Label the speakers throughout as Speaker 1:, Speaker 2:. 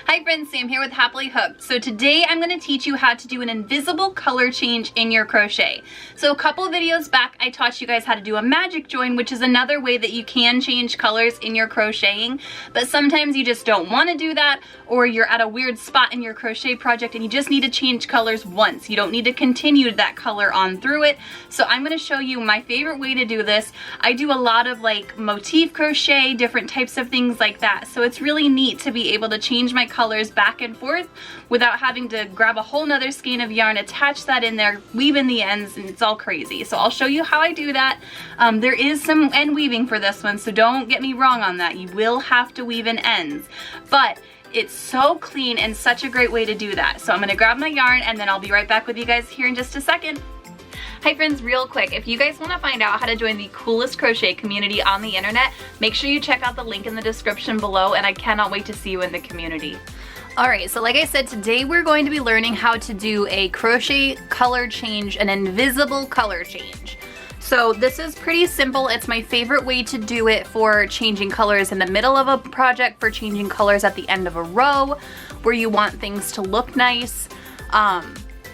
Speaker 1: Hi friends, Sam here with Happily Hooked. So today I'm going to teach you how to do an invisible color change in your crochet. So a couple of videos back I taught you guys how to do a magic join, which is another way that you can change colors in your crocheting, but sometimes you just don't want to do that, or you're at a weird spot in your crochet project and you just need to change colors once. You don't need to continue that color on through it. So I'm going to show you my favorite way to do this. I do a lot of like motif crochet, different types of things like that. So it's really neat to be able to change my colors back and forth without having to grab a whole nother skein of yarn, attach that in there, weave in the ends, and it's all crazy. So I'll show you how I do that. There is some end weaving for this one, so don't get me wrong on that. You will have to weave in ends, but it's so clean and such a great way to do that. So I'm gonna grab my yarn and then I'll be right back with you guys here in just a second. Hi friends, real quick, if you guys want to find out how to join the coolest crochet community on the internet, make sure you check out the link in the description below, and I cannot wait to see you in the community. Alright, so like I said, today we're going to be learning how to do a crochet color change, an invisible color change. So this is pretty simple. It's my favorite way to do it for changing colors in the middle of a project, for changing colors at the end of a row, where you want things to look nice.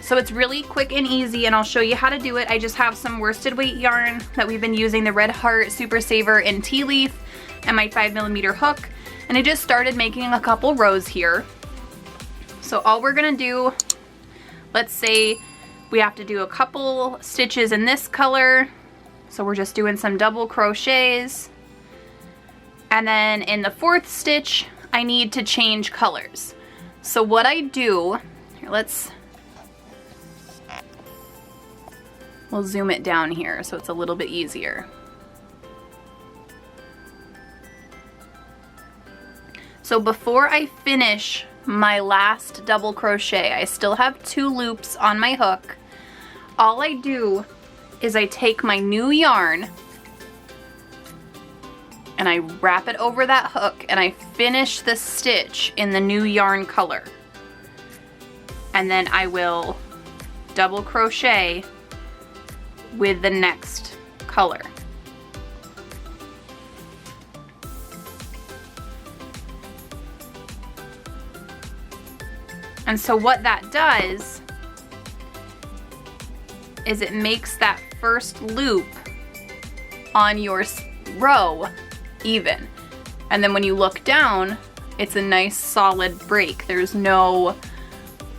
Speaker 1: So it's really quick and easy, and I'll show you how to do it. I just have some worsted weight yarn that we've been using, the Red Heart Super Saver in Tea Leaf, and my 5mm hook, and I just started making a couple rows here. So all we're gonna do, let's say we have to do a couple stitches in this color, so we're just doing some double crochets, and then in the 4th stitch I need to change colors. So what I do, here, we'll zoom it down here so it's a little bit easier. So before I finish my last double crochet, I still have 2 loops on my hook. All I do is I take my new yarn and I wrap it over that hook and I finish the stitch in the new yarn color. And then I will double crochet with the next color. And so what that does is it makes that first loop on your row even. And then when you look down, it's a nice solid break. There's no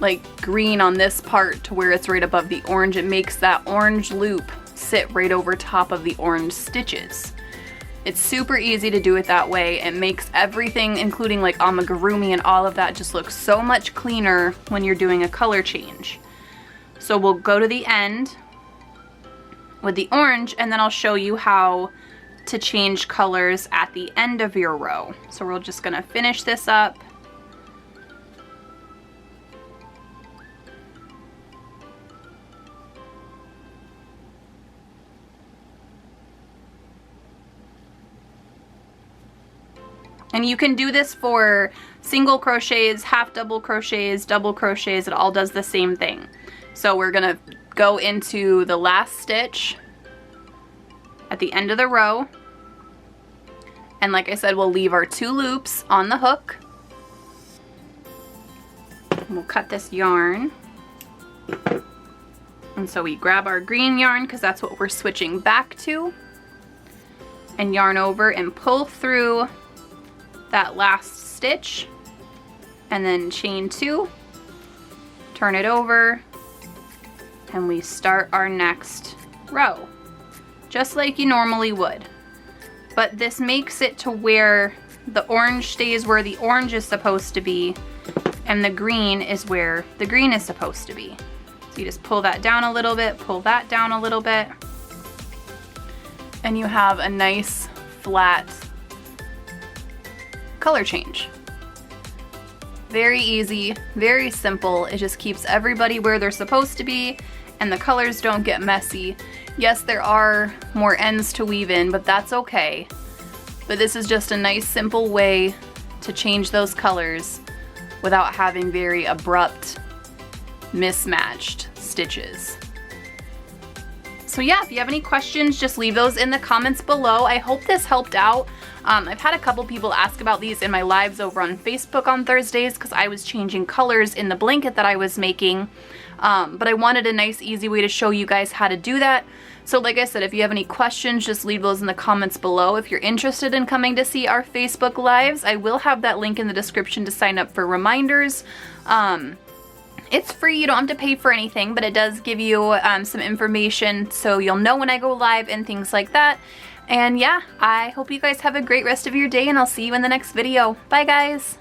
Speaker 1: like green on this part to where it's right above the orange. It makes that orange loop sit right over top of the orange stitches. It's super easy to do it that way. It makes everything, including like amigurumi and all of that, just look so much cleaner when you're doing a color change. So we'll go to the end with the orange, and then I'll show you how to change colors at the end of your row. So we're just gonna finish this up. And you can do this for single crochets, half double crochets, double crochets. It all does the same thing. So we're gonna go into the last stitch at the end of the row. And like I said, we'll leave our 2 loops on the hook. And we'll cut this yarn. And so we grab our green yarn, because that's what we're switching back to, and yarn over and pull through that last stitch, and then chain 2, turn it over, and we start our next row just like you normally would. But this makes it to where the orange stays where the orange is supposed to be, and the green is where the green is supposed to be. So you just pull that down a little bit, pull that down a little bit, and you have a nice flat color change. Very easy, very simple. It just keeps everybody where they're supposed to be, and the colors don't get messy. Yes, there are more ends to weave in, but that's okay. But this is just a nice simple way to change those colors without having very abrupt, mismatched stitches. So yeah, if you have any questions, just leave those in the comments below. I hope this helped out. I've had a couple people ask about these in my lives over on Facebook on Thursdays because I was changing colors in the blanket that I was making. But I wanted a nice, easy way to show you guys how to do that. So like I said, if you have any questions, just leave those in the comments below. If you're interested in coming to see our Facebook Lives, I will have that link in the description to sign up for reminders. It's free, you don't have to pay for anything, but it does give you some information so you'll know when I go live and things like that. And yeah, I hope you guys have a great rest of your day, and I'll see you in the next video. Bye guys!